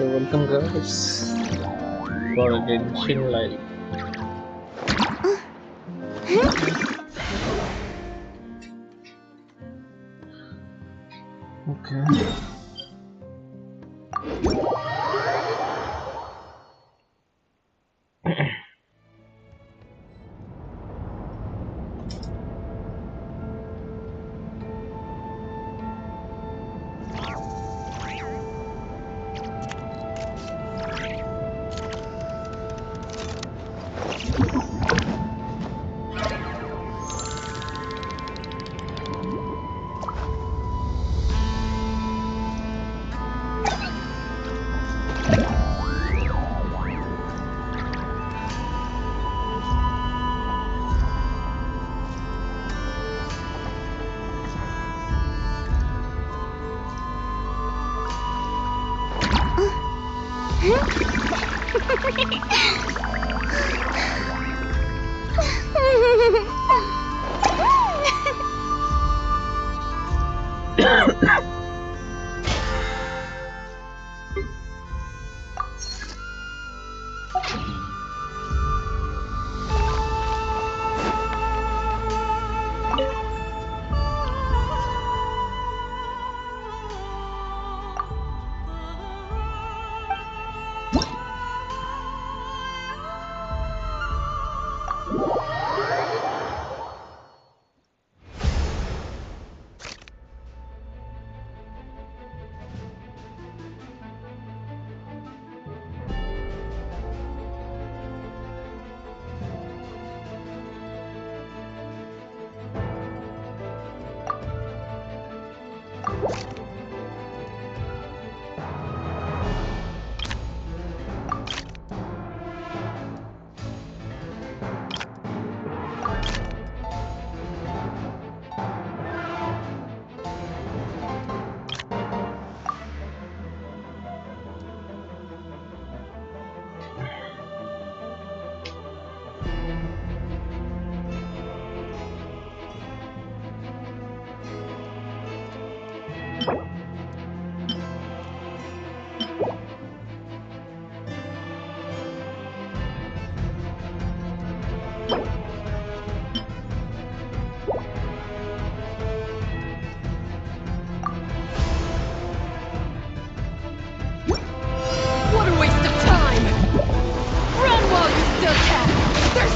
So welcome guys for a Genshin Live. Okay.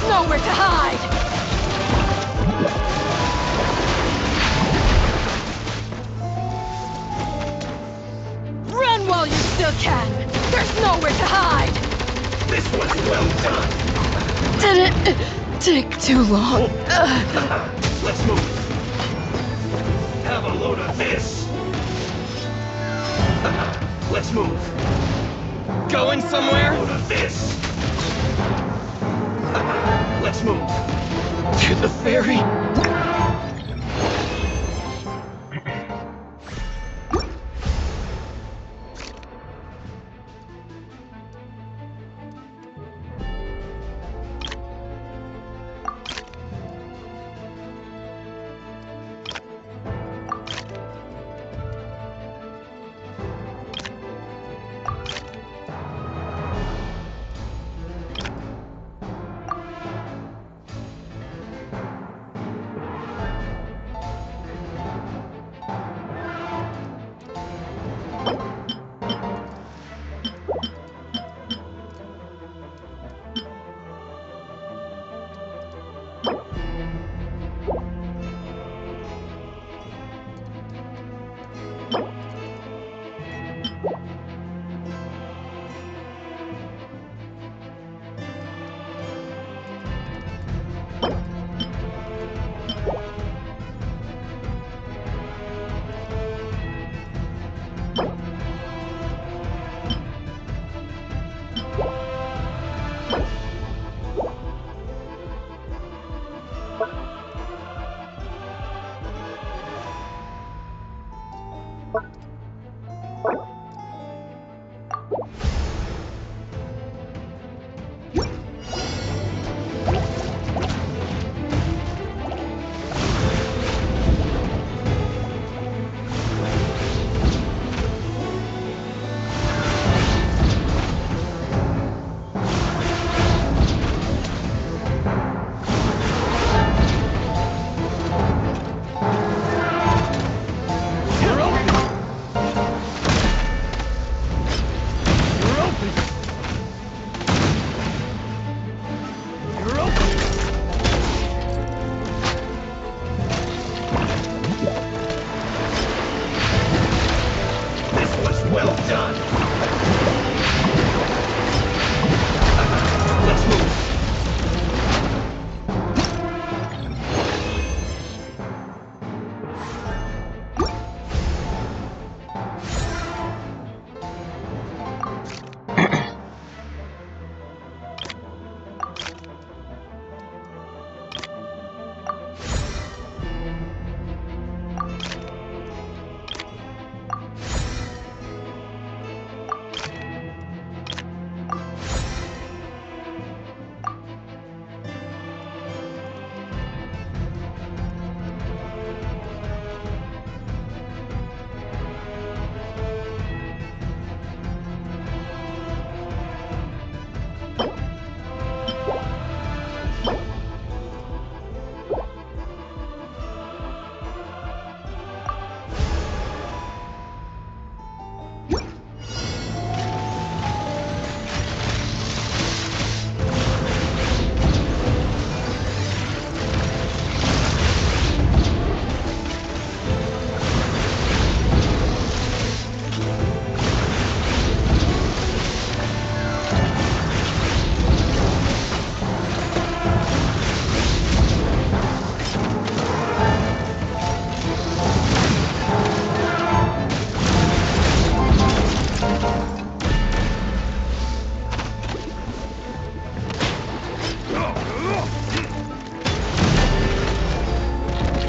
Nowhere to hide! Run while you still can! There's nowhere to hide! This was well done! Did it take too long? Let's move! Have a load of this! Let's move! Going somewhere? Have a load of this! Let's move! To the ferry? done. Let's move.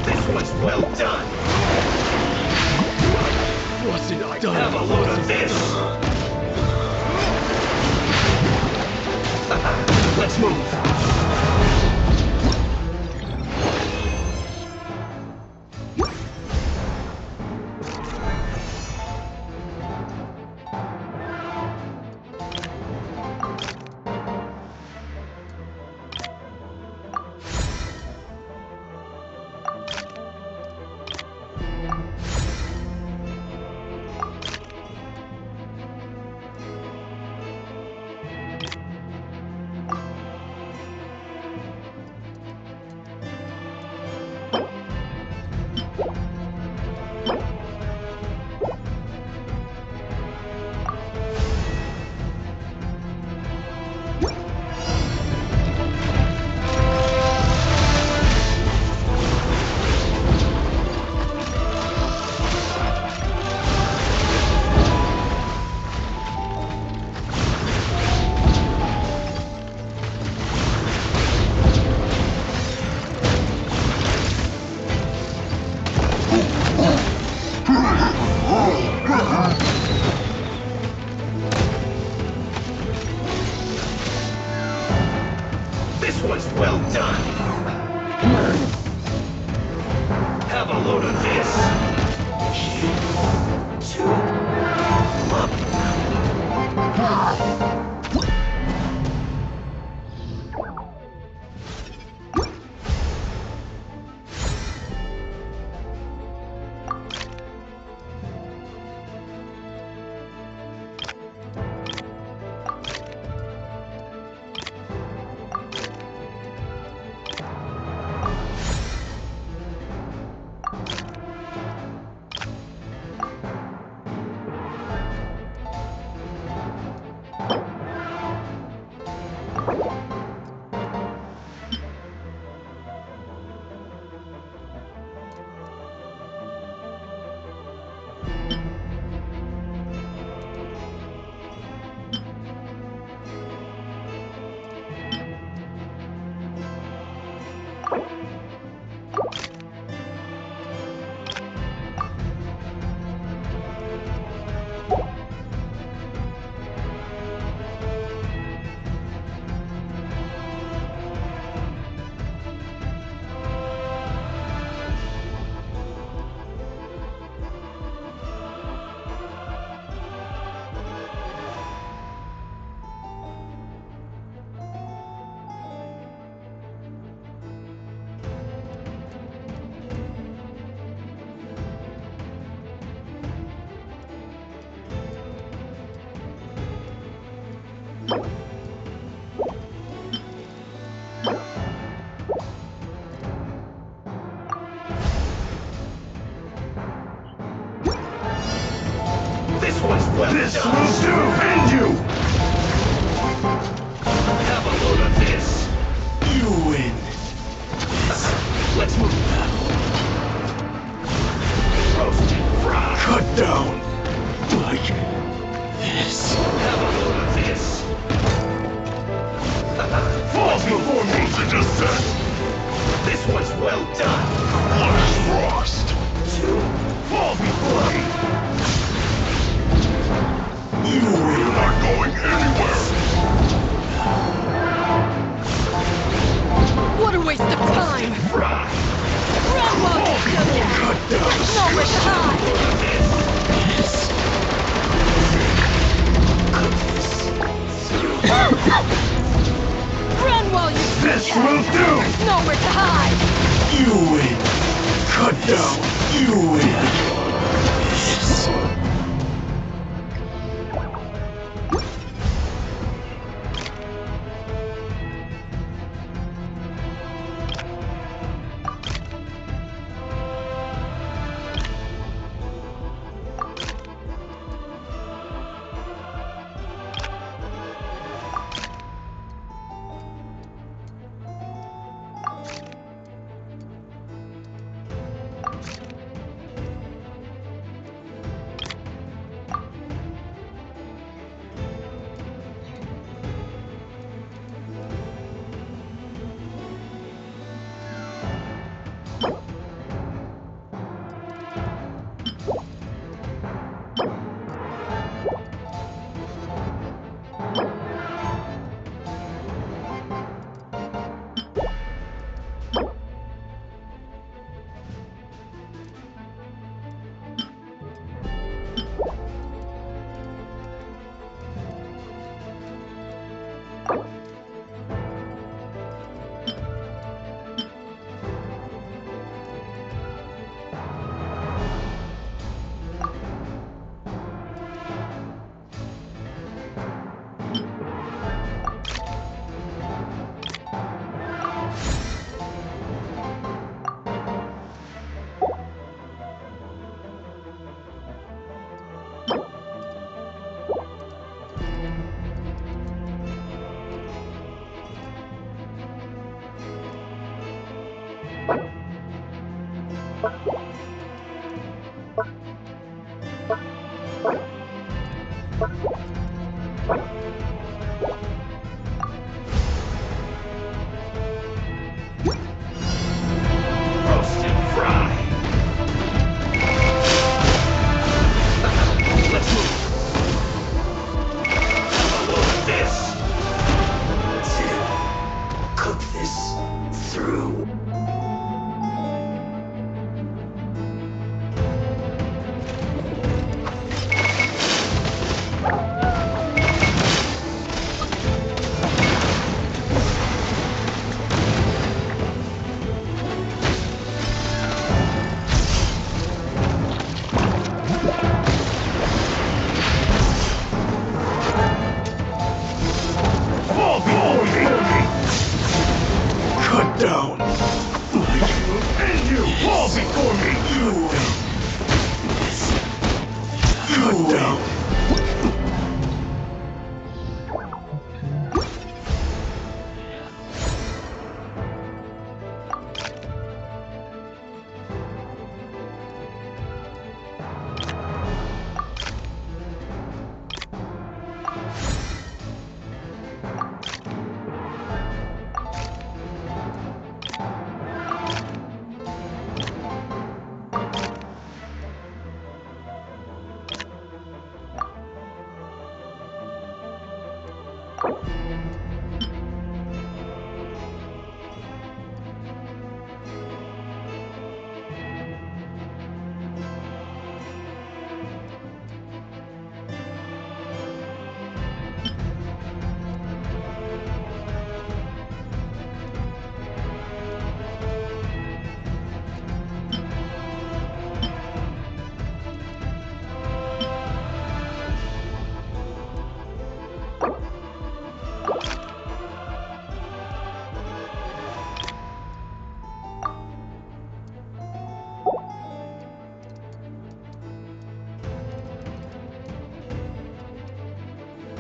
This was well done. What's it done? Have a load of this. Let's move. This was well done. Have a load of this. Two. This was well done. will do! End you! Have a load of this! You win. Let's move! Roast and fry! Cut down. Like this. Have a load of this! Fall before me! This one's well done! What is frost? Two, fall before me! You're not going anywhere. What a waste of time! Fry! Run while you still can! Cut down. There's nowhere to hide! Run while you still This can! will do! There's nowhere to hide! You win. Cut down. You win. Yes. Roast and fry! Let's move! Have a load of this! Cook this through. Fall before me! Cut down. And you! Fall before me! You win. Cut down.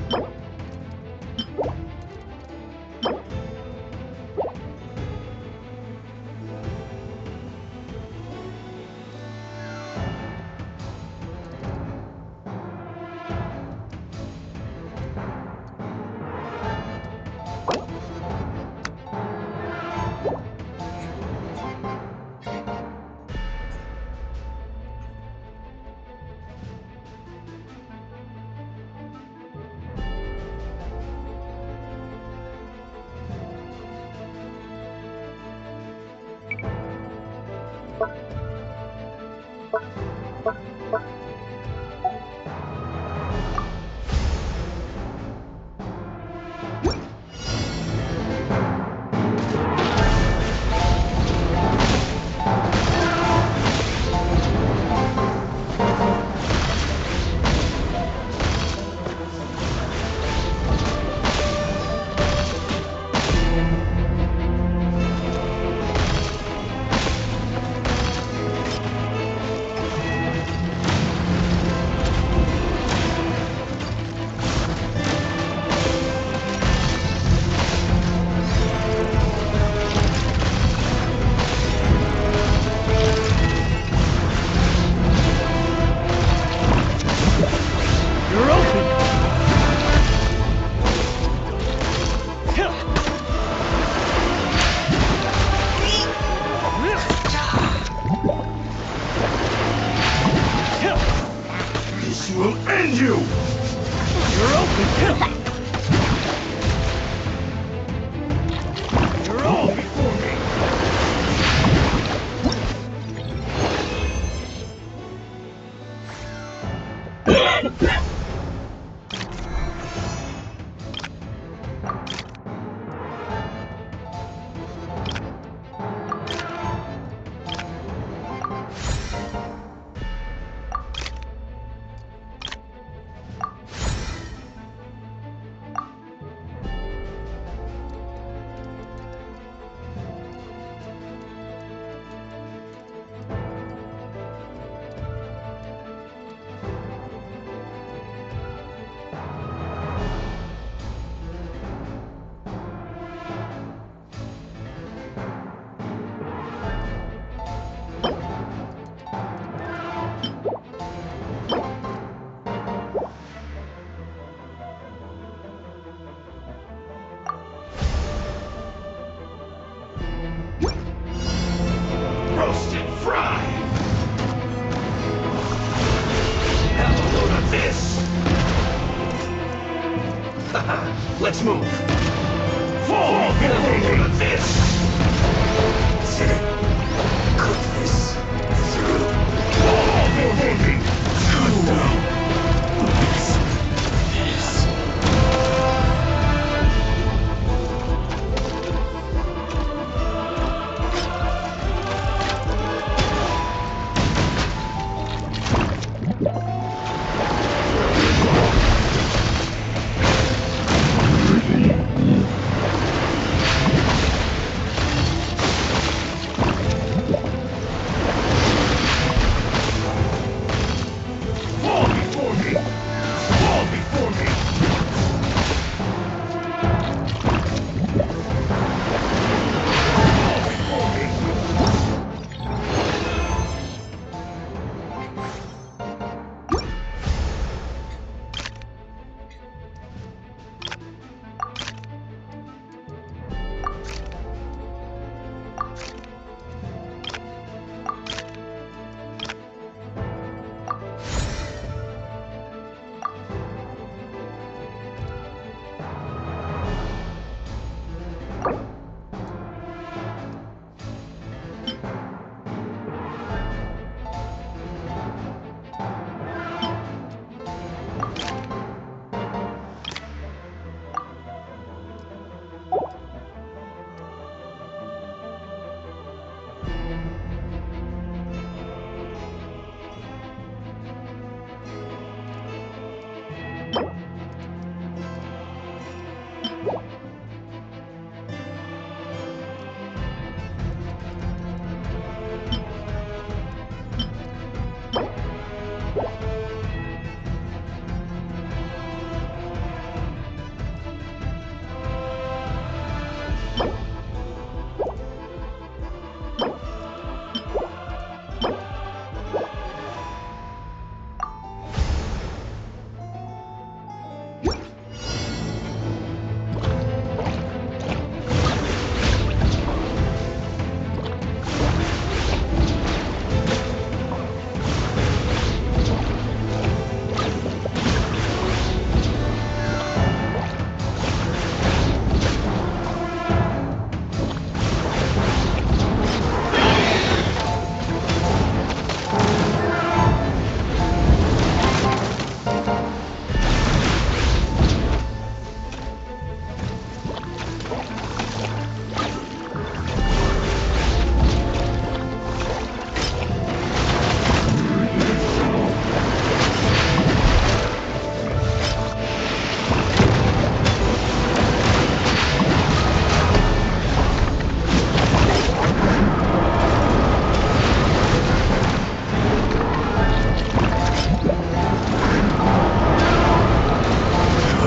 You're open! This will end you! You're open! You're all before me! Roast and fry! Have a load of this! Haha, let's move! Fall! Have a load of this! Cut this through! Fall before me! Cut down!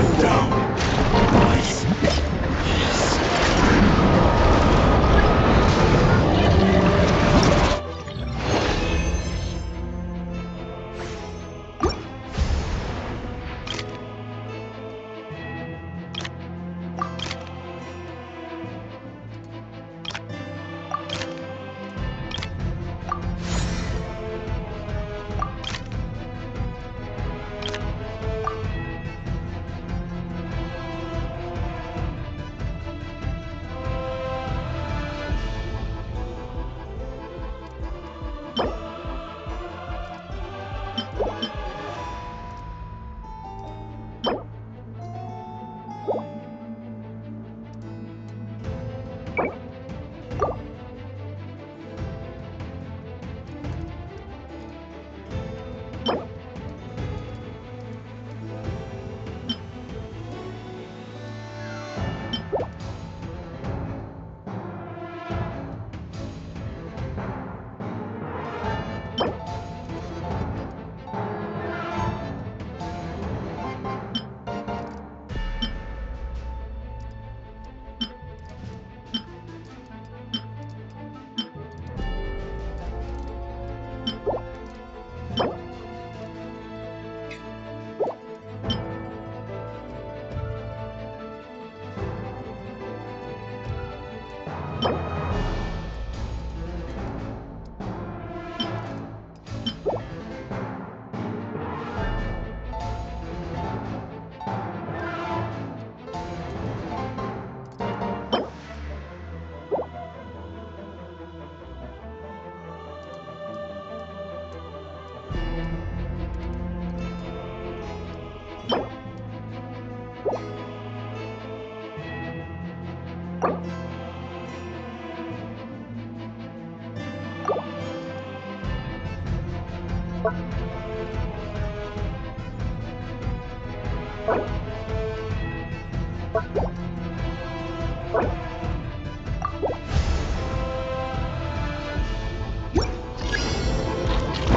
Shut down. Nice.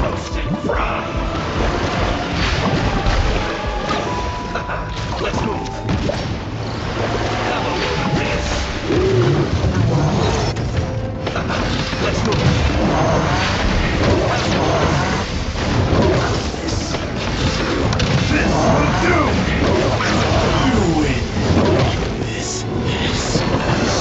Roast and fry. Let's move. Have a load of this. Let's move. This will do. You win. This is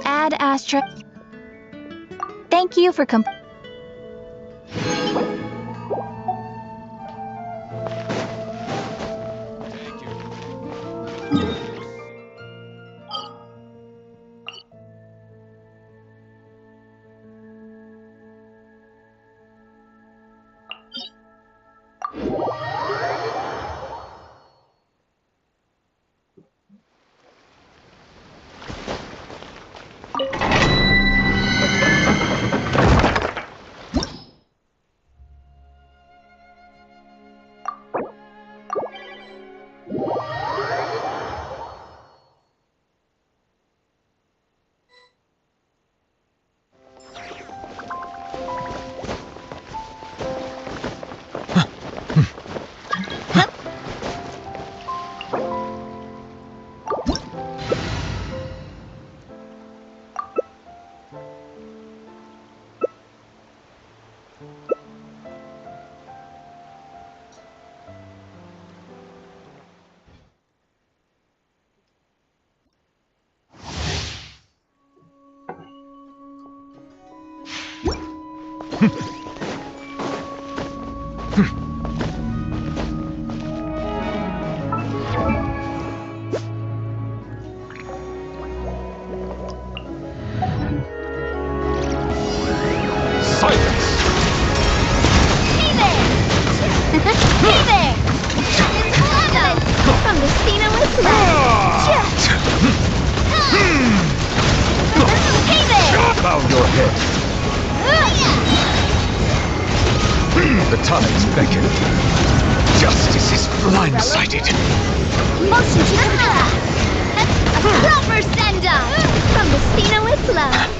Add Astra. Thank you for Bow your head. The tides beckon. Justice is blindsided. motion to the left. A proper send-up from Destino with love.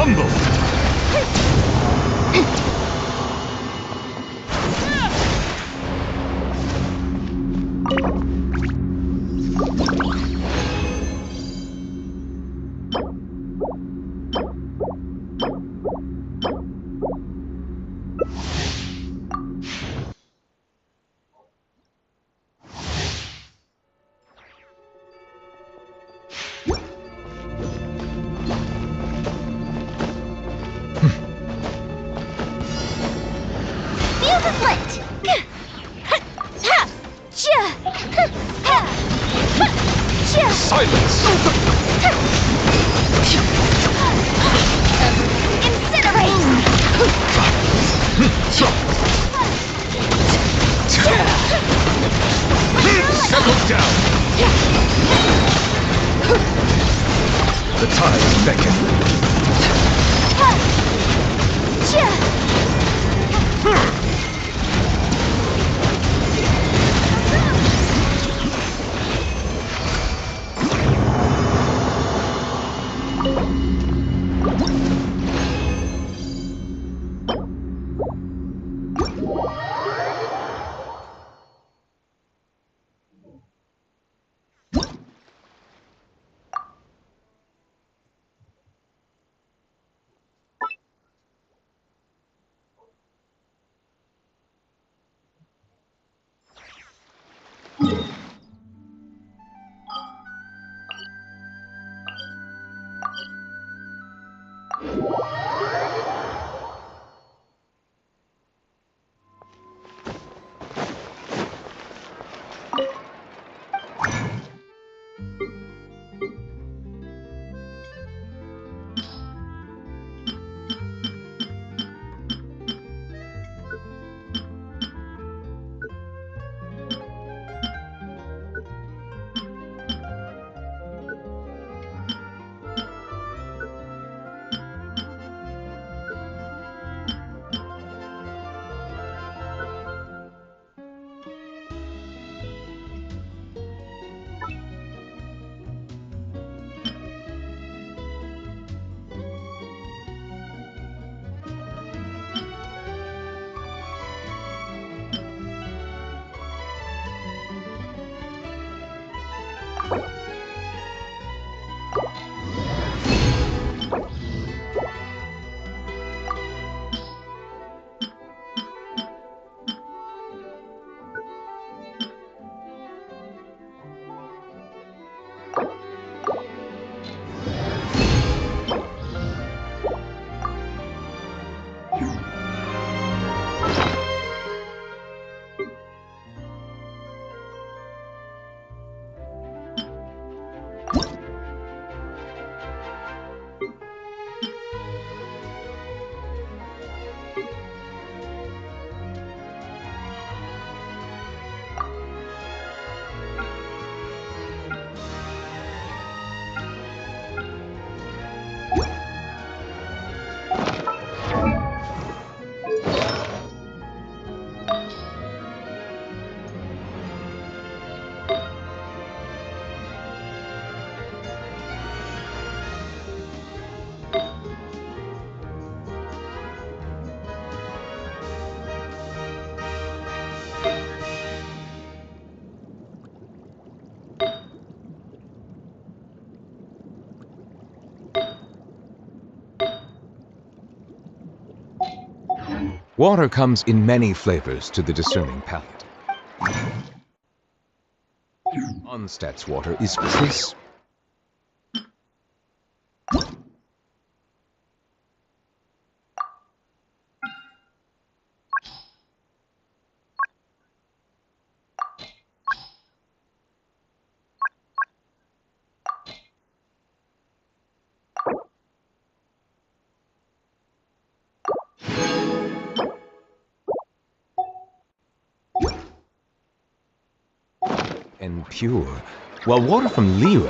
humbled. Fuse is lit! Silence! Settle down! The tides beckon. Water comes in many flavors to the discerning palate. Onstad's water is crisp, and pure, while water from Liyue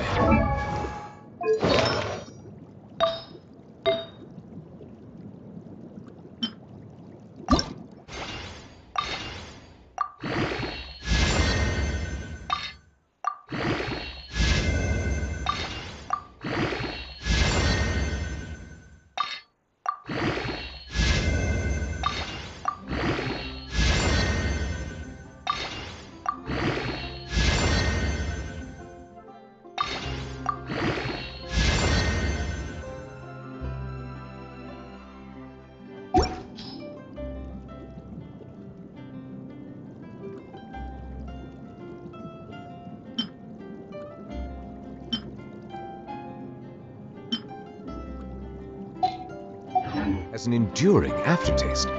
has an enduring aftertaste.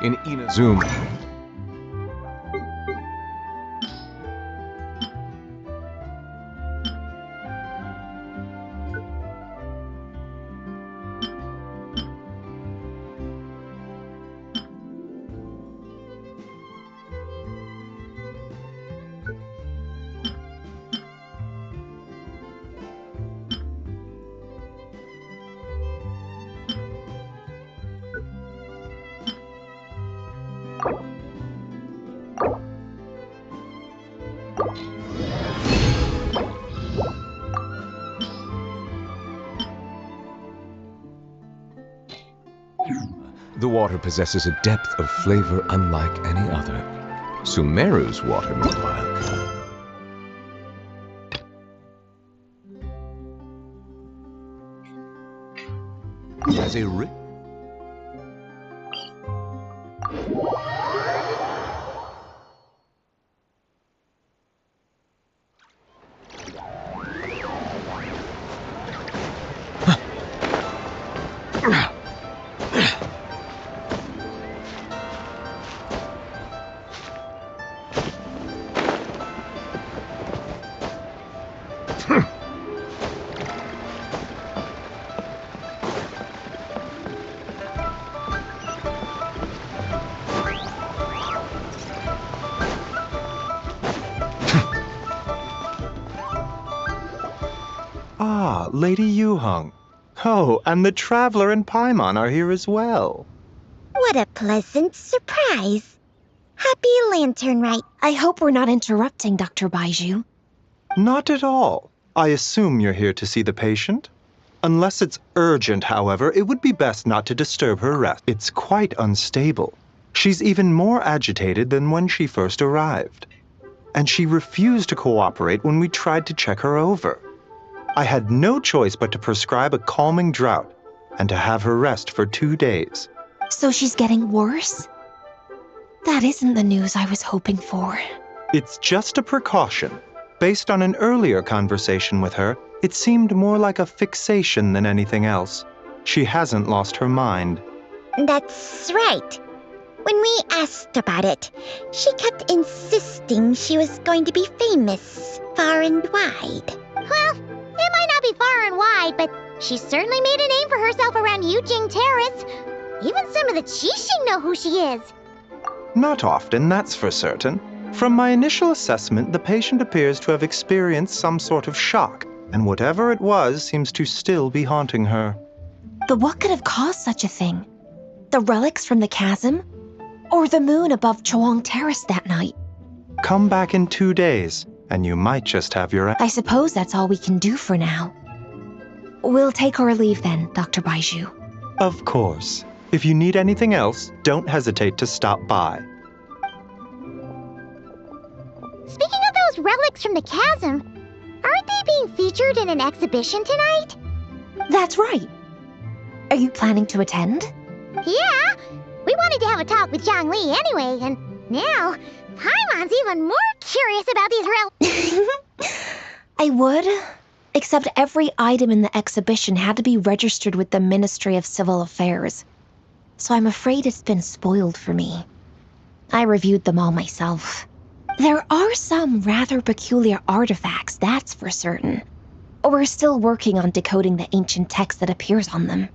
In Inazuma, the water possesses a depth of flavor unlike any other. Sumeru's water, meanwhile, has a rich Ah, Lady Yuheng. Oh, and the Traveler and Paimon are here as well. What a pleasant surprise. Happy Lantern Rite. I hope we're not interrupting Dr. Baiju. Not at all. I assume you're here to see the patient? Unless it's urgent, however, it would be best not to disturb her rest. It's quite unstable. She's even more agitated than when she first arrived. And she refused to cooperate when we tried to check her over. I had no choice but to prescribe a calming draught and to have her rest for 2 days. So she's getting worse? That isn't the news I was hoping for. It's just a precaution. Based on an earlier conversation with her, it seemed more like a fixation than anything else. She hasn't lost her mind. That's right. When we asked about it, she kept insisting she was going to be famous far and wide. Well, it might not be far and wide, but she certainly made a name for herself around Yujing Terrace. Even some of the Qixing know who she is. Not often, that's for certain. From my initial assessment, the patient appears to have experienced some sort of shock, and whatever it was seems to still be haunting her. But what could have caused such a thing? The relics from the chasm? Or the moon above Chuang Terrace that night? Come back in 2 days, and you might just have your... I suppose that's all we can do for now. We'll take our leave then, Dr. Baiju. Of course. If you need anything else, don't hesitate to stop by. Speaking of those relics from the chasm, aren't they being featured in an exhibition tonight? That's right. Are you planning to attend? Yeah, we wanted to have a talk with Zhang Li anyway, and now Paimon's even more curious about these relics. I would, except every item in the exhibition had to be registered with the Ministry of Civil Affairs. So I'm afraid it's been spoiled for me. I reviewed them all myself. There are some rather peculiar artifacts, that's for certain. We're still working on decoding the ancient text that appears on them.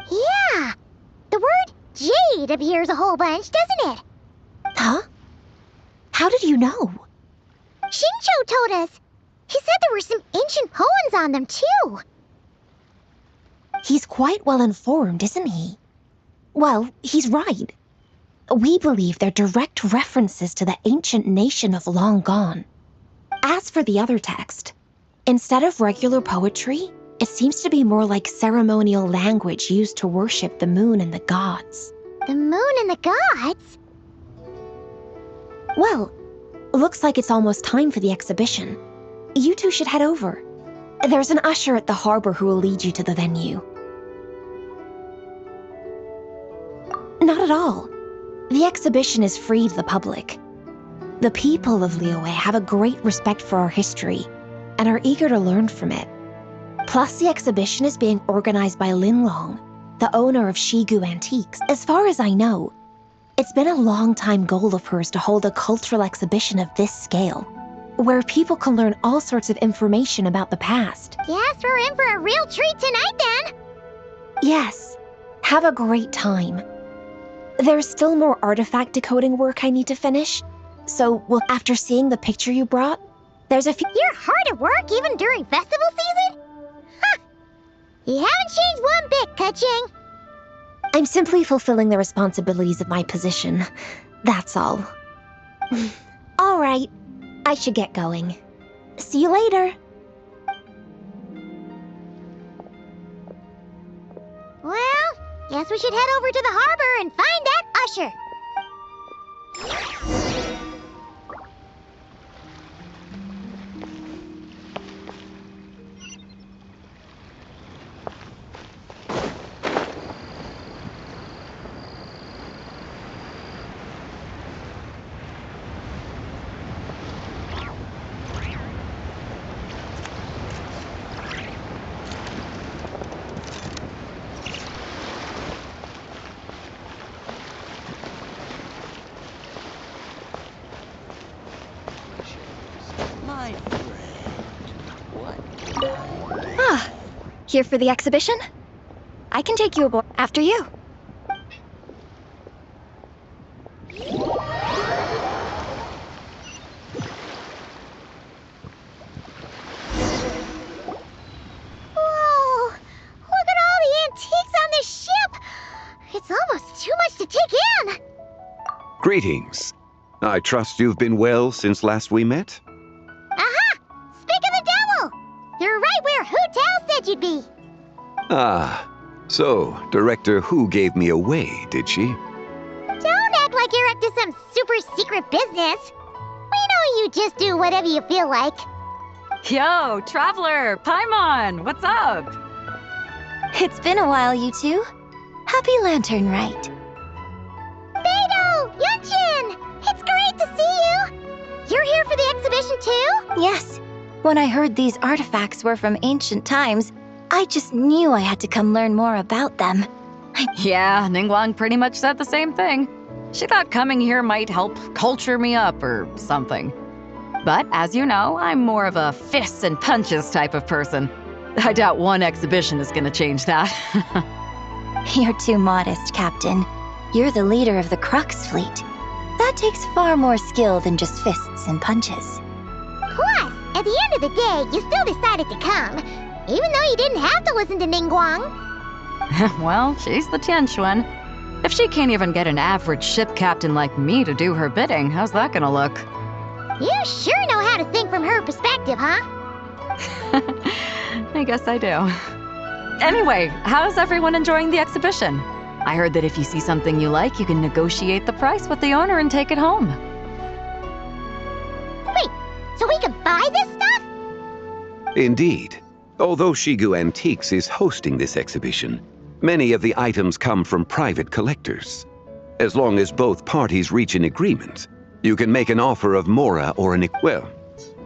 Yeah, the word jade appears a whole bunch, doesn't it? Huh? How did you know? Shincho told us. He said there were some ancient poems on them, too. He's quite well informed, isn't he? Well, he's right. We believe they're direct references to the ancient nation of long gone. As for the other text, instead of regular poetry, it seems to be more like ceremonial language used to worship the moon and the gods. The moon and the gods? Well, looks like it's almost time for the exhibition. You two should head over. There's an usher at the harbor who will lead you to the venue. Not at all. The exhibition is free to the public. The people of Liyue have a great respect for our history and are eager to learn from it. Plus, the exhibition is being organized by Linlong, the owner of Shigu Antiques. As far as I know, it's been a long-time goal of hers to hold a cultural exhibition of this scale, where people can learn all sorts of information about the past. Guess we're in for a real treat tonight then. Yes, have a great time. There's still more artifact decoding work I need to finish, so after seeing the picture you brought, there's a few— You're hard at work even during festival season? Ha! You haven't changed one bit, Ka-Ching. I'm simply fulfilling the responsibilities of my position. That's all. All right, I should get going. See you later. Well, guess we should head over to the harbor and find that usher. My friend, what? Ah, here for the exhibition? I can take you aboard after you. Whoa! Look at all the antiques on this ship! It's almost too much to take in! Greetings. I trust you've been well since last we met? Aha! Speak of the devil! You're right where Hu Tao said you'd be! Ah, so Director Hu gave me away, did she? Don't act like you're up to some super secret business! We know you just do whatever you feel like. Yo, Traveler, Paimon, what's up? It's been a while, you two. Happy Lantern Rite. Beidou! Yunchin! It's great to see you! You're here for the exhibition too? Yes. When I heard these artifacts were from ancient times, I just knew I had to come learn more about them. Yeah, Ningguang pretty much said the same thing. She thought coming here might help culture me up or something. But as you know, I'm more of a fists and punches type of person. I doubt one exhibition is gonna change that. You're too modest, Captain. You're the leader of the Crux fleet. That takes far more skill than just fists and punches. Plus, at the end of the day, you still decided to come, even though you didn't have to listen to Ningguang. Well, she's the Tianquan. If she can't even get an average ship captain like me to do her bidding, how's that gonna look? You sure know how to think from her perspective, huh? I guess I do. Anyway, how's everyone enjoying the exhibition? I heard that if you see something you like, you can negotiate the price with the owner and take it home. Wait, so we can buy this stuff? Indeed. Although Shigu Antiques is hosting this exhibition, many of the items come from private collectors. As long as both parties reach an agreement, you can make an offer of mora or an... Well,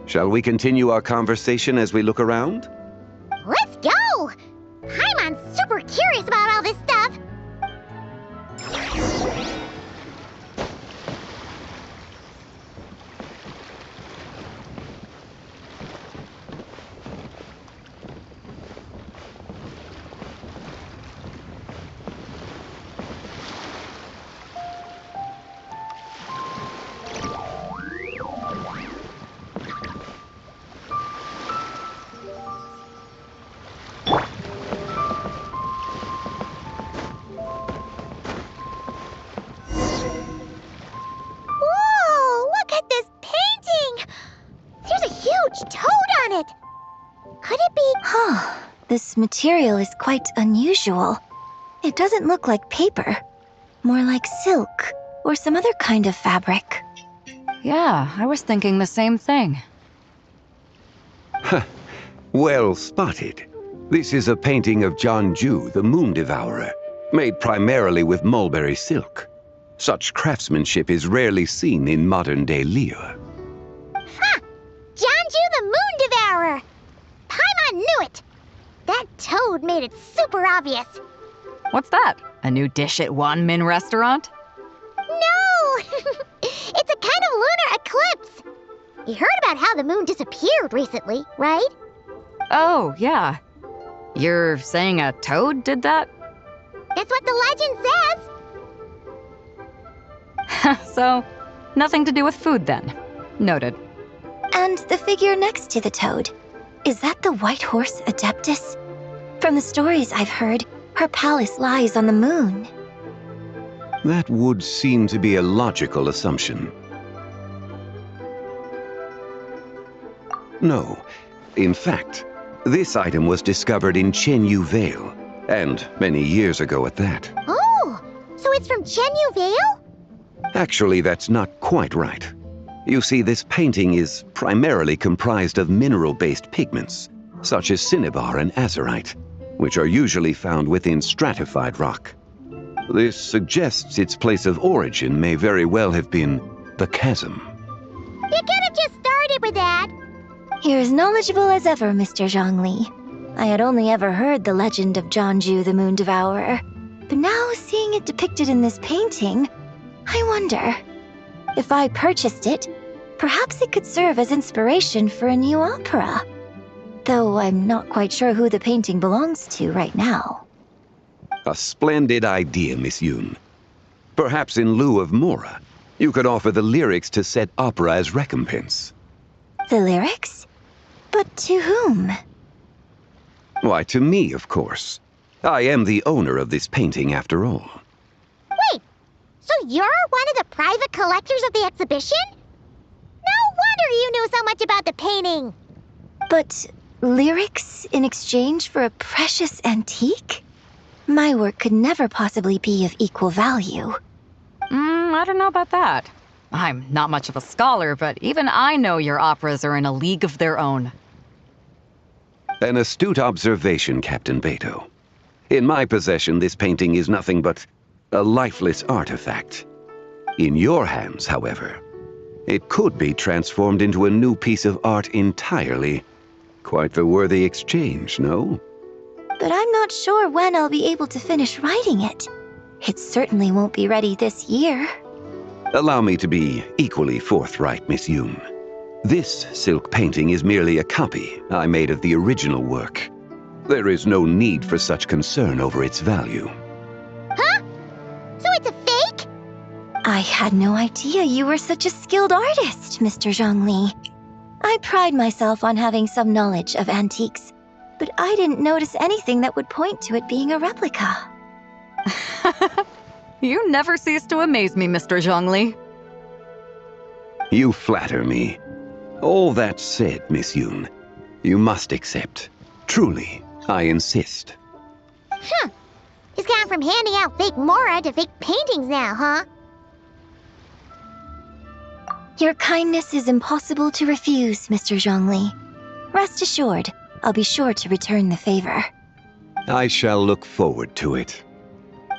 shall we continue our conversation as we look around? Let's go! Paimon's super curious about all this stuff. Whoa, look at this painting! There's a huge toad on it! Could it be... Huh. This material is quite unusual. It doesn't look like paper. More like silk or some other kind of fabric. Yeah, I was thinking the same thing. Well spotted. This is a painting of Jianju, the Moon Devourer, made primarily with mulberry silk. Such craftsmanship is rarely seen in modern-day Liyue. Ha! Jianju the Moon Devourer! Paimon knew it! That toad made it super obvious. What's that? A new dish at Min restaurant? No! It's a kind of lunar eclipse. You heard about how the moon disappeared recently, right? Oh, yeah. You're saying a toad did that? That's what the legend says. So, nothing to do with food then. Noted. And the figure next to the toad, is that the white horse Adeptus? From the stories I've heard, her palace lies on the moon. That would seem to be a logical assumption. No. In fact, this item was discovered in Chenyu Vale, and many years ago at that. Oh, so it's from Chenyu Vale? Actually, that's not quite right. You see, this painting is primarily comprised of mineral-based pigments, such as cinnabar and azurite, which are usually found within stratified rock. This suggests its place of origin may very well have been the chasm. You could have just started with that. You're as knowledgeable as ever, Mr. Zhongli. I had only ever heard the legend of Jianzhu the Moon Devourer, but now seeing it depicted in this painting, I wonder, if I purchased it, perhaps it could serve as inspiration for a new opera. Though I'm not quite sure who the painting belongs to right now. A splendid idea, Miss Yoon. Perhaps in lieu of Mora, you could offer the lyrics to said opera as recompense. The lyrics? But to whom? Why, to me, of course. I am the owner of this painting, after all. Wait, so you're one of the private collectors of the exhibition? No wonder you knew so much about the painting. But lyrics in exchange for a precious antique? My work could never possibly be of equal value. I don't know about that. I'm not much of a scholar, but even I know your operas are in a league of their own. An astute observation, Captain Beto. In my possession, this painting is nothing but a lifeless artifact. In your hands, however, it could be transformed into a new piece of art entirely. Quite the worthy exchange, no? But I'm not sure when I'll be able to finish writing it. It certainly won't be ready this year. Allow me to be equally forthright, Miss Yoon. This silk painting is merely a copy I made of the original work. There is no need for such concern over its value. Huh? So it's a fake? I had no idea you were such a skilled artist, Mr. Zhongli. I pride myself on having some knowledge of antiques, but I didn't notice anything that would point to it being a replica. You never cease to amaze me, Mr. Zhongli. You flatter me. All that said, Miss Yoon, you must accept. Truly, I insist. Huh. He's gone from handing out fake Mora to fake paintings now, huh? Your kindness is impossible to refuse, Mr. Zhongli. Rest assured, I'll be sure to return the favor. I shall look forward to it.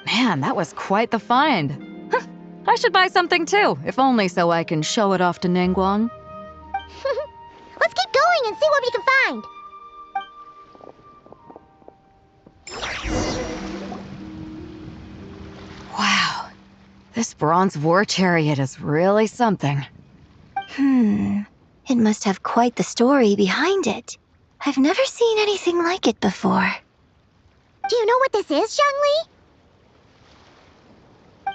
Man, that was quite the find. Huh, I should buy something too, if only so I can show it off to Ningguang. Let's keep going and see what we can find. Wow, this bronze war chariot is really something. It must have quite the story behind it. I've never seen anything like it before. Do you know what this is, Zhongli?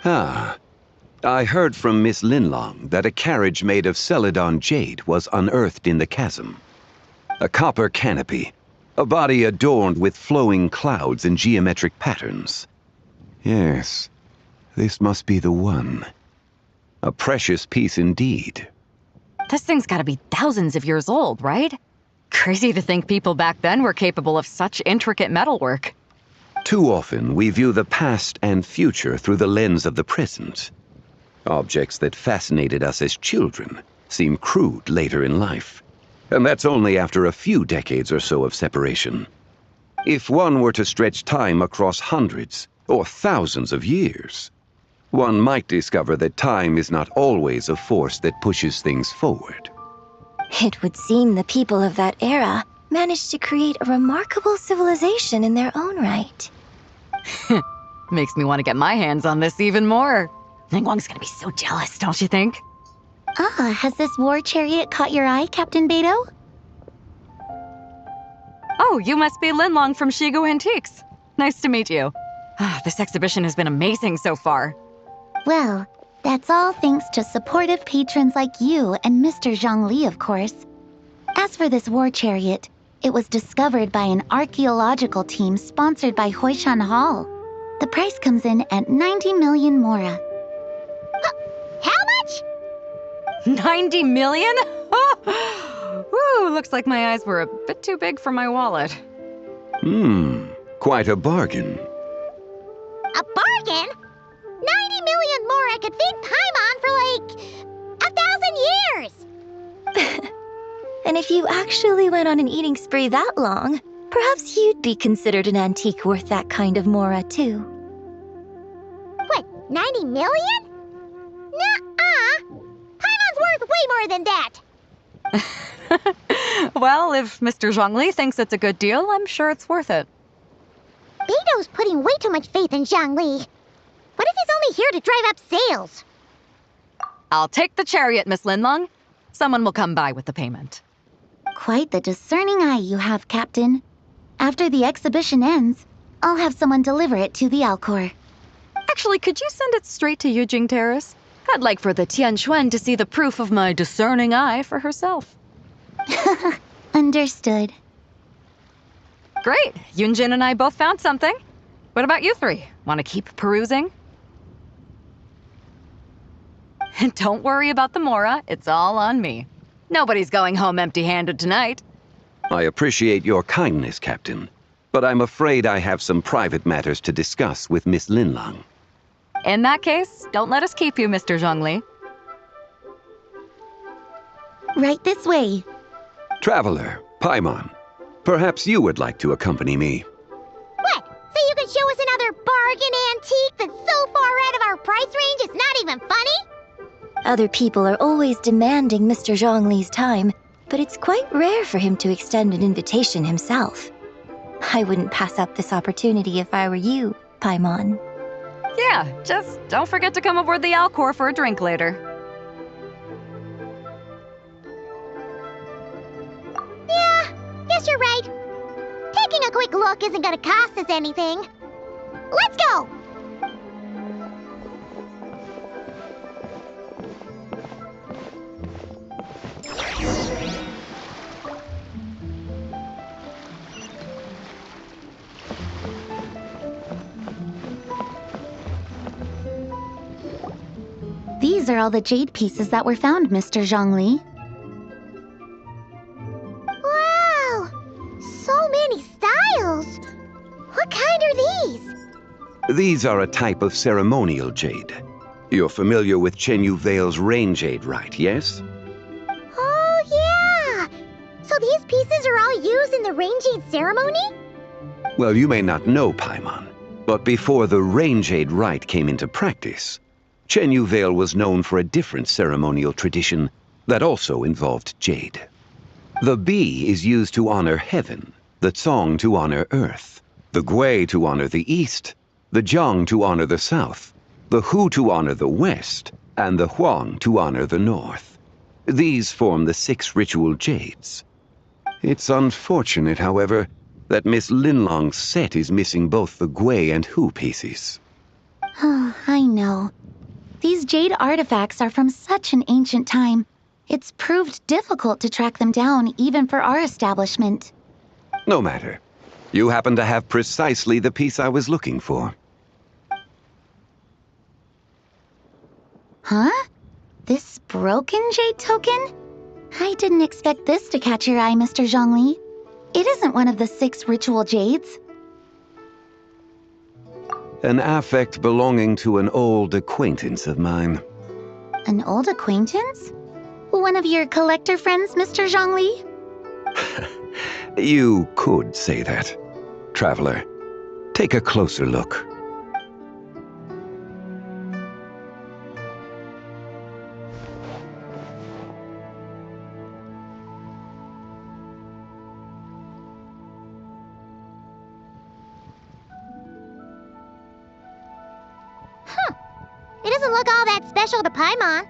Ah. I heard from Miss Linlong that a carriage made of Celadon jade was unearthed in the chasm. A copper canopy, a body adorned with flowing clouds and geometric patterns. Yes, this must be the one. A precious piece indeed. This thing's gotta be thousands of years old, right? Crazy to think people back then were capable of such intricate metalwork. Too often, we view the past and future through the lens of the present. Objects that fascinated us as children seem crude later in life. And that's only after a few decades or so of separation. If one were to stretch time across hundreds or thousands of years, one might discover that time is not always a force that pushes things forward. It would seem the people of that era managed to create a remarkable civilization in their own right. Makes me want to get my hands on this even more. Ningguang's gonna be so jealous, don't you think? Ah, has this war chariot caught your eye, Captain Beto? Oh, you must be Linlong from Shigu Antiques. Nice to meet you. This exhibition has been amazing so far. Well, that's all thanks to supportive patrons like you and Mr. Zhongli, of course. As for this war chariot, it was discovered by an archaeological team sponsored by Hoishan Hall. The price comes in at 90 million mora. How much? 90 million? Woo, looks like my eyes were a bit too big for my wallet. Quite a bargain. A bargain? 90 million mora could feed Paimon for like 1,000 years! And if you actually went on an eating spree that long, perhaps you'd be considered an antique worth that kind of mora, too. What, 90 million? Nuh-uh! Paimon's worth way more than that! Well, if Mr. Zhongli thinks it's a good deal, I'm sure it's worth it. Beto's putting way too much faith in Zhongli. What if he's only here to drive up sales? I'll take the chariot, Miss Linlong. Someone will come by with the payment. Quite the discerning eye you have, Captain. After the exhibition ends, I'll have someone deliver it to the Alcor. Actually, could you send it straight to Yujing Terrace? I'd like for the Tianquan to see the proof of my discerning eye for herself. Understood. Great. Yunjin and I both found something. What about you three? Want to keep perusing? And don't worry about the mora. It's all on me. Nobody's going home empty-handed tonight. I appreciate your kindness, Captain, but I'm afraid I have some private matters to discuss with Miss Linlong. In that case, don't let us keep you, Mr. Zhongli. Right this way. Traveler, Paimon, perhaps you would like to accompany me. What? So you can show us another bargain antique that's so far out of our price range it's not even funny? Other people are always demanding Mr. Zhongli's time, but it's quite rare for him to extend an invitation himself. I wouldn't pass up this opportunity if I were you, Paimon. Yeah, just don't forget to come aboard the Alcor for a drink later. Yeah, guess you're right. Taking a quick look isn't gonna cost us anything. Let's go! These are all the jade pieces that were found, Mr. Zhongli. Wow! So many styles! What kind are these? These are a type of ceremonial jade. You're familiar with Chenyu Vale's rain jade, right, yes? Oh, yeah! So these pieces are all used in the rain jade ceremony? Well, you may not know, Paimon, but before the rain jade rite came into practice, Chenyu Vale was known for a different ceremonial tradition that also involved jade. The bee is used to honor heaven, the Tsong to honor earth, the Gui to honor the east, the Jiang to honor the south, the Hu to honor the west, and the Huang to honor the north. These form the 6 ritual jades. It's unfortunate, however, that Miss Linlong's set is missing both the Gui and Hu pieces. Oh, I know. These jade artifacts are from such an ancient time. It's proved difficult to track them down, even for our establishment. No matter. You happen to have precisely the piece I was looking for. Huh? This broken jade token? I didn't expect this to catch your eye, Mr. Zhongli. It isn't one of the 6 ritual jades. An affect belonging to an old acquaintance of mine. An old acquaintance? One of your collector friends, Mr. Zhongli? You could say that. Traveler, take a closer look. It doesn't look all that special to Paimon.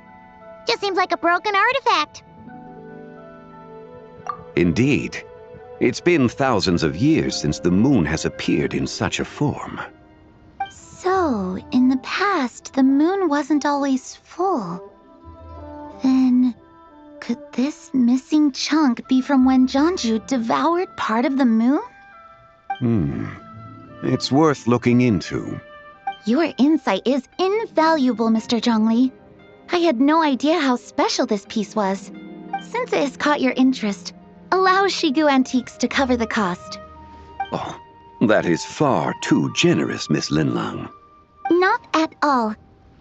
Just seems like a broken artifact. Indeed. It's been thousands of years since the moon has appeared in such a form. So, in the past, the moon wasn't always full. Then, could this missing chunk be from when Jeonju devoured part of the moon? It's worth looking into. Your insight is invaluable, Mr. Zhongli. I had no idea how special this piece was. Since it has caught your interest, allow Shigu Antiques to cover the cost. Oh, that is far too generous, Miss Linlang. Not at all.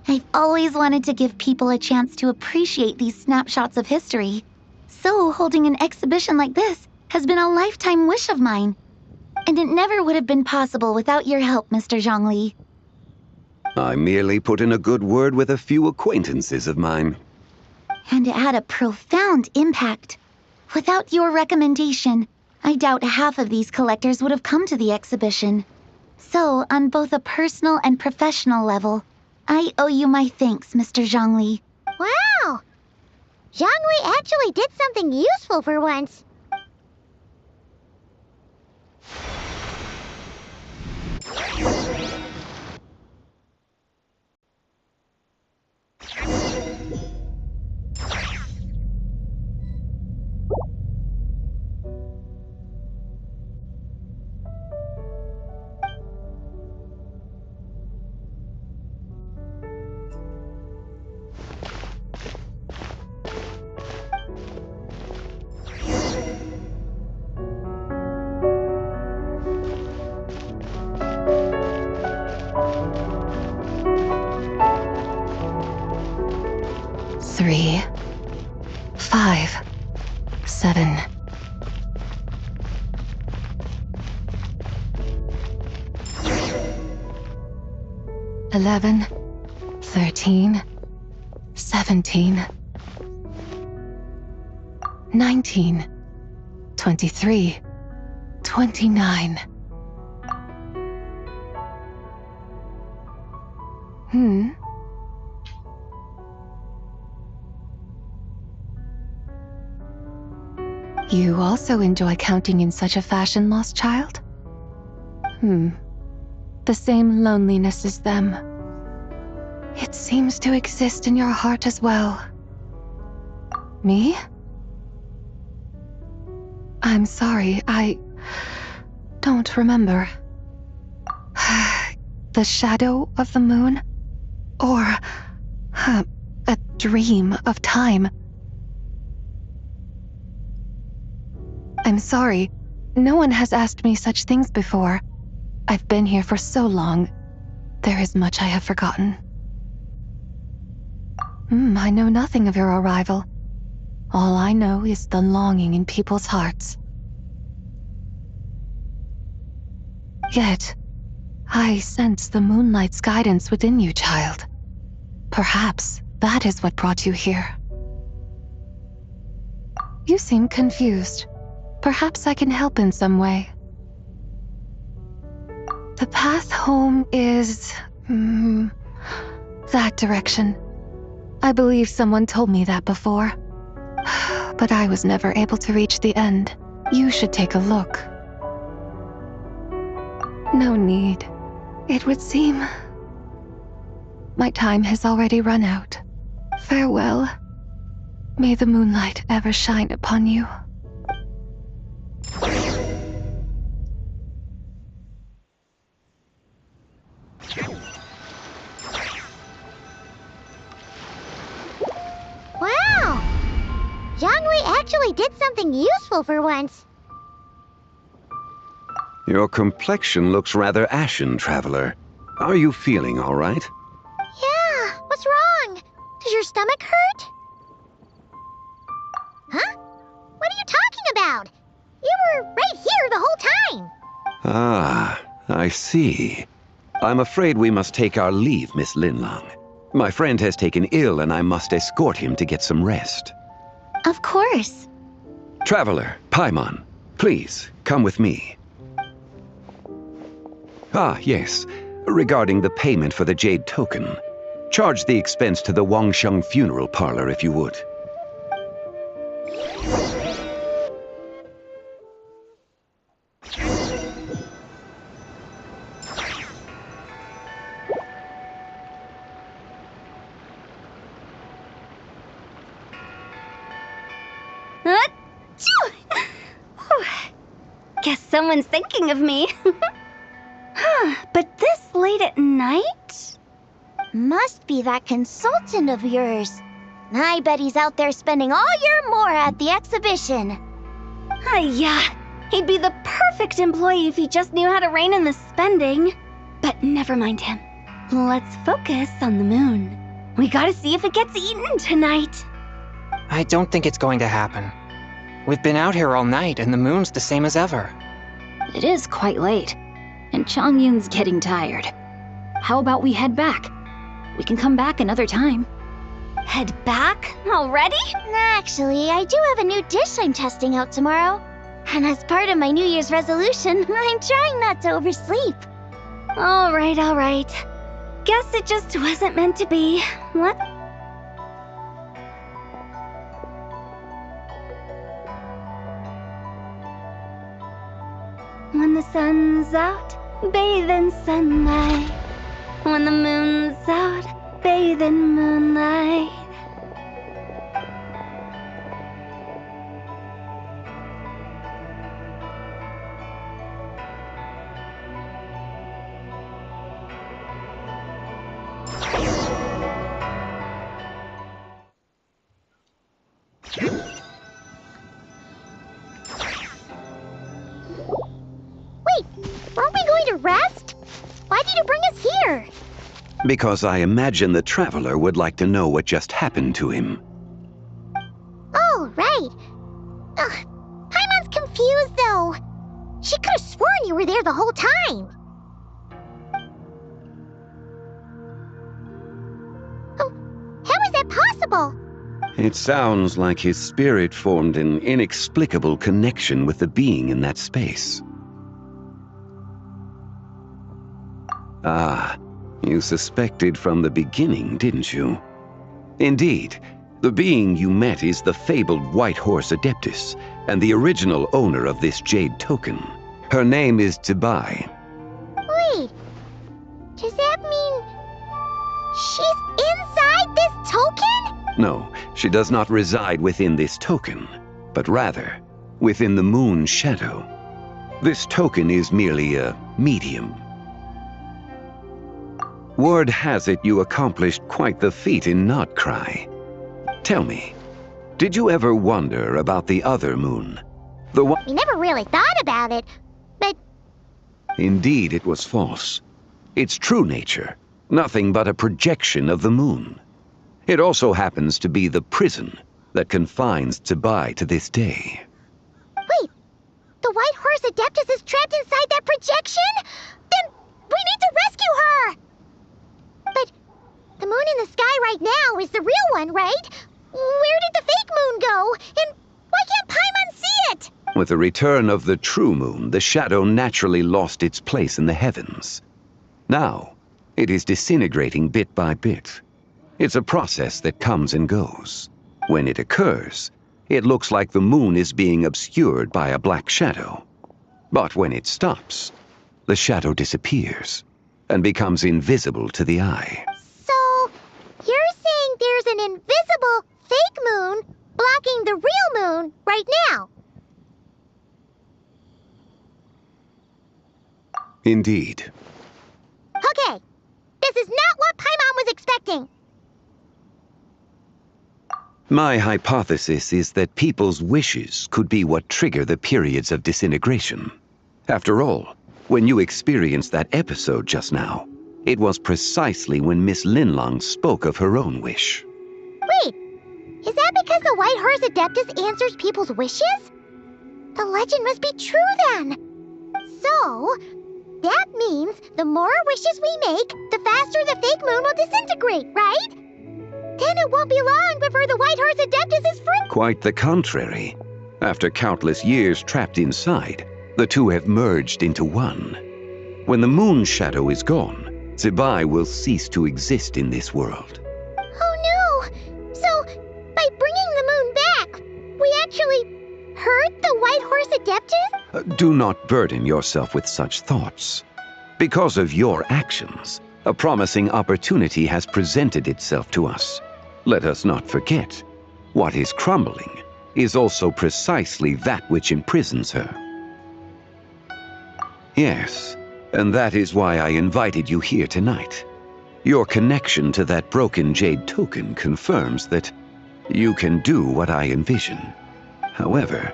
I've always wanted to give people a chance to appreciate these snapshots of history. So holding an exhibition like this has been a lifetime wish of mine. And it never would have been possible without your help, Mr. Zhongli. I merely put in a good word with a few acquaintances of mine. And it had a profound impact. Without your recommendation, I doubt half of these collectors would have come to the exhibition. So, on both a personal and professional level, I owe you my thanks, Mr. Zhongli. Wow! Zhongli actually did something useful for once. Three, 5, 7. $11, 13, 17, 19, 23, 29. You also enjoy counting in such a fashion, lost child? The same loneliness as them. It seems to exist in your heart as well. Me? I'm sorry, I don't remember. The shadow of the moon? Or a dream of time? I'm sorry. No one has asked me such things before. I've been here for so long. There is much I have forgotten. I know nothing of your arrival. All I know is the longing in people's hearts. Yet, I sense the moonlight's guidance within you, child. Perhaps that is what brought you here. You seem confused. Perhaps I can help in some way. The path home is... that direction. I believe someone told me that before. But I was never able to reach the end. You should take a look. No need. It would seem... my time has already run out. Farewell. May the moonlight ever shine upon you. Wow! Zhongli actually did something useful for once. Your complexion looks rather ashen, traveler. Are you feeling all right? Yeah, what's wrong? Does your stomach hurt? Huh? What are you talking about? You were right here the whole time. Ah, I see. I'm afraid we must take our leave, Miss Linlang. My friend has taken ill and I must escort him to get some rest. Of course. Traveler, Paimon, please, come with me. Ah, yes. Regarding the payment for the Jade token. Charge the expense to the Wangsheng funeral parlor if you would. Guess someone's thinking of me. But this late at night? Must be that consultant of yours. I bet he's out there spending all year more at the exhibition. Yeah, he'd be the perfect employee if he just knew how to rein in the spending. But never mind him. Let's focus on the moon. We gotta see if it gets eaten tonight. I don't think it's going to happen. We've been out here all night and the moon's the same as ever. It is quite late, and Chongyun's getting tired. How about we head back? We can come back another time. Head back? Already? Actually, I do have a new dish I'm testing out tomorrow. And as part of my New Year's resolution, I'm trying not to oversleep. All right. Guess it just wasn't meant to be. What? When the sun's out, bathe in sunlight. When the moon's out, bathe in moonlight. Aren't we going to rest? Why did you bring us here? Because I imagine the traveler would like to know what just happened to him. Oh, right. Paimon's confused, though. She could have sworn you were there the whole time. Oh, how is that possible? It sounds like his spirit formed an inexplicable connection with the being in that space. Ah, you suspected from the beginning, didn't you? Indeed, the being you met is the fabled White Horse Adeptus, and the original owner of this jade token. Her name is Tibai. Wait, does that mean she's inside this token? No, she does not reside within this token, but rather within the moon's shadow. This token is merely a medium. Word has it you accomplished quite the feat in Notcry. Tell me, did you ever wonder about the other moon? The one— We never really thought about it, but... Indeed, it was false. Its true nature, nothing but a projection of the moon. It also happens to be the prison that confines Tibai to this day. Wait, the White Horse Adeptus is trapped inside that projection? Then we need to rescue her! But the moon in the sky right now is the real one, right? Where did the fake moon go? And why can't Paimon see it? With the return of the true moon, the shadow naturally lost its place in the heavens. Now, it is disintegrating bit by bit. It's a process that comes and goes. When it occurs, it looks like the moon is being obscured by a black shadow. But when it stops, the shadow disappears and becomes invisible to the eye. So, you're saying there's an invisible fake moon blocking the real moon right now? Indeed. Okay, this is not what Paimon was expecting. My hypothesis is that people's wishes could be what trigger the periods of disintegration. After all, when you experienced that episode just now, it was precisely when Miss Linlong spoke of her own wish. Wait, is that because the White Horse Adeptus answers people's wishes? The legend must be true then. So, that means the more wishes we make, the faster the fake moon will disintegrate, right? Then it won't be long before the White Horse Adeptus is free. Quite the contrary. After countless years trapped inside, the two have merged into one. When the moon shadow is gone, Zibai will cease to exist in this world. Oh no! So, by bringing the moon back, we actually hurt the White Horse Adeptus? Do not burden yourself with such thoughts. Because of your actions, a promising opportunity has presented itself to us. Let us not forget, what is crumbling is also precisely that which imprisons her. Yes, and that is why I invited you here tonight. Your connection to that broken jade token confirms that you can do what I envision. However,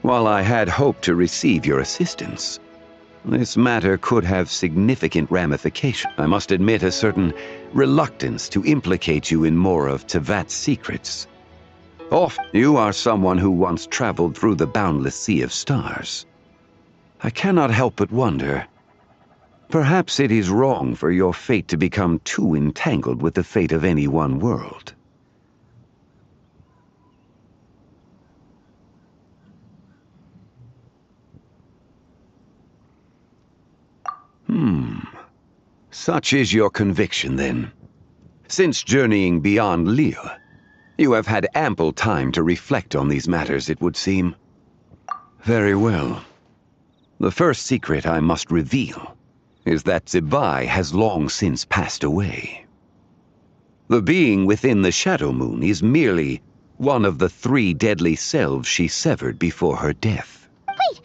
while I had hoped to receive your assistance, this matter could have significant ramifications. I must admit a certain reluctance to implicate you in more of Tevat's secrets. You are someone who once traveled through the boundless sea of stars. I cannot help but wonder, perhaps it is wrong for your fate to become too entangled with the fate of any one world. Such is your conviction, then. Since journeying beyond Lille, you have had ample time to reflect on these matters, it would seem. Very well. The first secret I must reveal is that Zibai has long since passed away. The being within the Shadow Moon is merely one of the 3 deadly selves she severed before her death. Wait,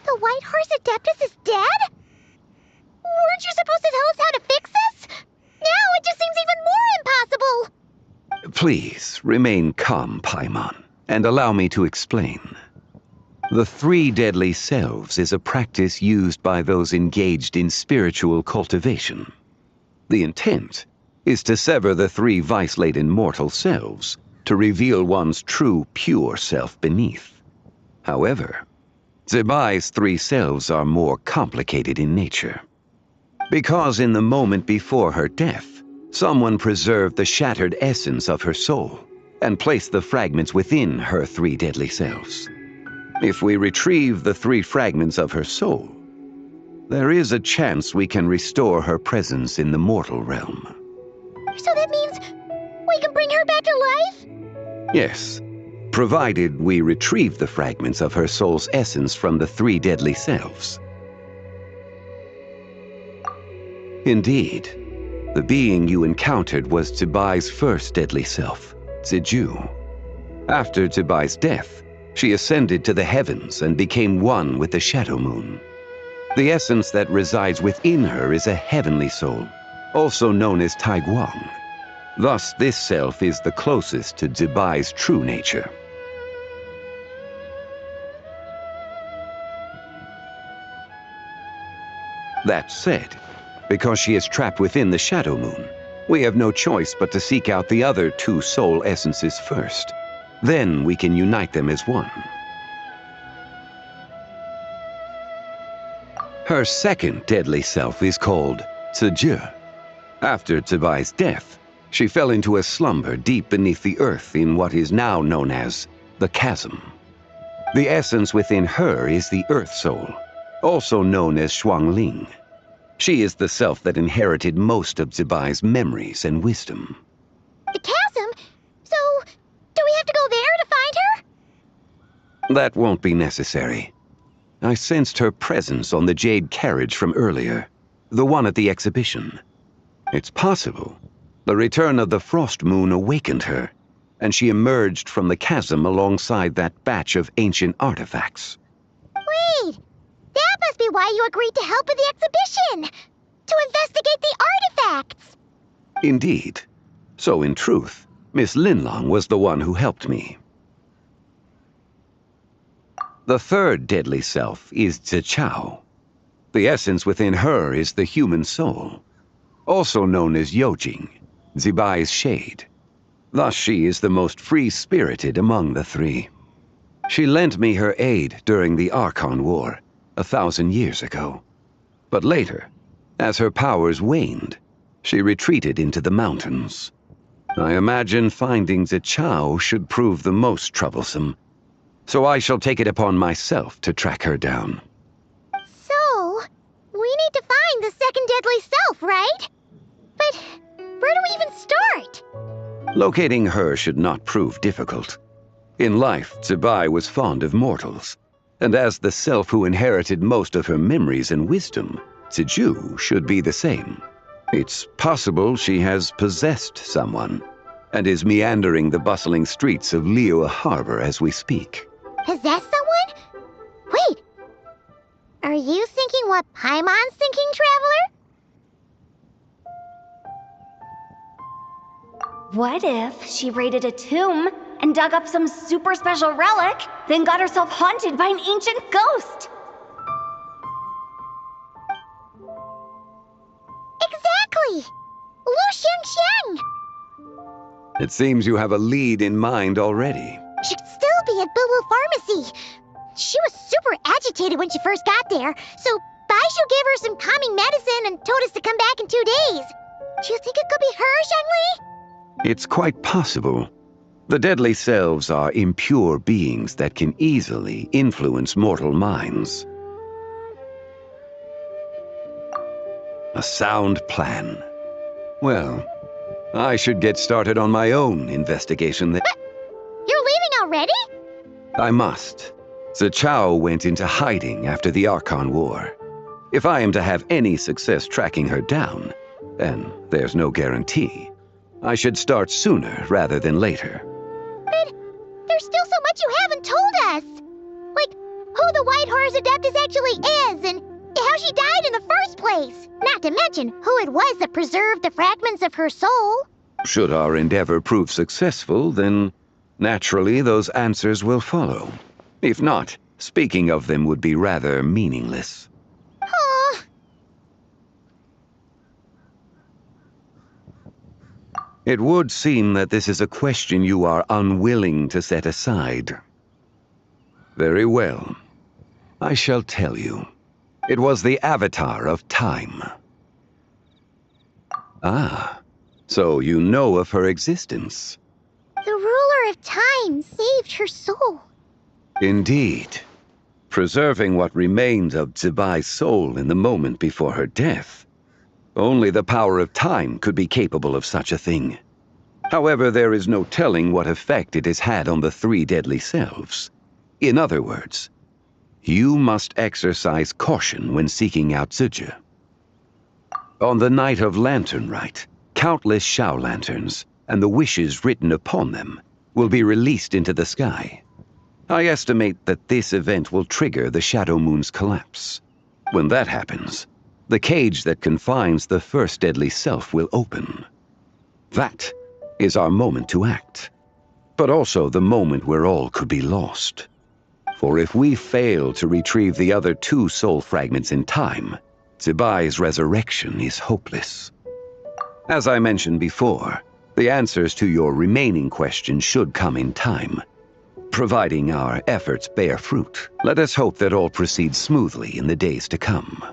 the White Horse Adeptus is dead? Weren't you supposed to tell us how to fix this? Now it just seems even more impossible! Please, remain calm, Paimon, and allow me to explain. The 3 deadly selves is a practice used by those engaged in spiritual cultivation. The intent is to sever the 3 vice-laden mortal selves to reveal one's true, pure self beneath. However, Zibai's 3 selves are more complicated in nature. Because in the moment before her death, someone preserved the shattered essence of her soul and placed the fragments within her 3 deadly selves. If we retrieve the 3 fragments of her soul, there is a chance we can restore her presence in the mortal realm. So that means we can bring her back to life? Yes, provided we retrieve the fragments of her soul's essence from the 3 deadly selves. Indeed, the being you encountered was Zibai's first deadly self, Ziju. After Zibai's death, she ascended to the heavens and became one with the Shadow Moon. The essence that resides within her is a heavenly soul, also known as Taiguang. Thus, this self is the closest to Zibai's true nature. That said, because she is trapped within the Shadow Moon, we have no choice but to seek out the other 2 soul essences first. Then we can unite them as one. Her second deadly self is called Ziju. After Zibai's death, she fell into a slumber deep beneath the earth in what is now known as the Chasm. The essence within her is the Earth Soul, also known as Shuangling. She is the self that inherited most of Zibai's memories and wisdom. The chasm? So, do we have to go there to find her? That won't be necessary. I sensed her presence on the jade carriage from earlier, the one at the exhibition. It's possible the return of the Frost Moon awakened her, and she emerged from the chasm alongside that batch of ancient artifacts. Wait! That must be why you agreed to help with the exhibition! To investigate the artifacts! Indeed. So in truth, Miss Linlong was the one who helped me. The third deadly self is Zichao. The essence within her is the human soul, also known as Yojing, Zibai's shade. Thus she is the most free-spirited among the 3. She lent me her aid during the Archon War 1,000 years ago. But later, as her powers waned, she retreated into the mountains. I imagine finding Zichao should prove the most troublesome, so I shall take it upon myself to track her down. So, we need to find the second deadly self, right? But where do we even start? Locating her should not prove difficult. In life, Zibai was fond of mortals, and as the self who inherited most of her memories and wisdom, Ziju should be the same. It's possible she has possessed someone, and is meandering the bustling streets of Liyue Harbor as we speak. Possess someone? Wait. Are you thinking what Paimon's thinking, Traveler? What if she raided a tomb and dug up some super special relic, then got herself haunted by an ancient ghost? Exactly! Lu Xiangxiang! It seems you have a lead in mind already. Should still be at Boo Boo Pharmacy. She was super agitated when she first got there, so Baishu gave her some calming medicine and told us to come back in 2 days. Do you think it could be her, Shangli? It's quite possible. The deadly selves are impure beings that can easily influence mortal minds. A sound plan. Well, I should get started on my own investigation then. You're leaving already? I must. Zichao went into hiding after the Archon War. If I am to have any success tracking her down, and there's no guarantee, I should start sooner rather than later. But there's still so much you haven't told us. Like, who the White Horse Adeptus actually is, and how she died in the first place. Not to mention who it was that preserved the fragments of her soul. Should our endeavor prove successful, then naturally those answers will follow. If not, speaking of them would be rather meaningless. Aw. It would seem that this is a question you are unwilling to set aside. Very well. I shall tell you. It was the Avatar of Time. Ah, so you know of her existence. The ruler of time saved her soul. Indeed. Preserving what remained of Zibai's soul in the moment before her death. Only the power of time could be capable of such a thing. However, there is no telling what effect it has had on the 3 deadly selves. In other words, you must exercise caution when seeking out Ziju. On the night of Lantern Rite, countless Shao lanterns, and the wishes written upon them, will be released into the sky. I estimate that this event will trigger the Shadow Moon's collapse. When that happens, the cage that confines the first deadly self will open. That is our moment to act, but also the moment where all could be lost. For if we fail to retrieve the other 2 soul fragments in time, Zibai's resurrection is hopeless. As I mentioned before, the answers to your remaining questions should come in time. Providing our efforts bear fruit, let us hope that all proceeds smoothly in the days to come.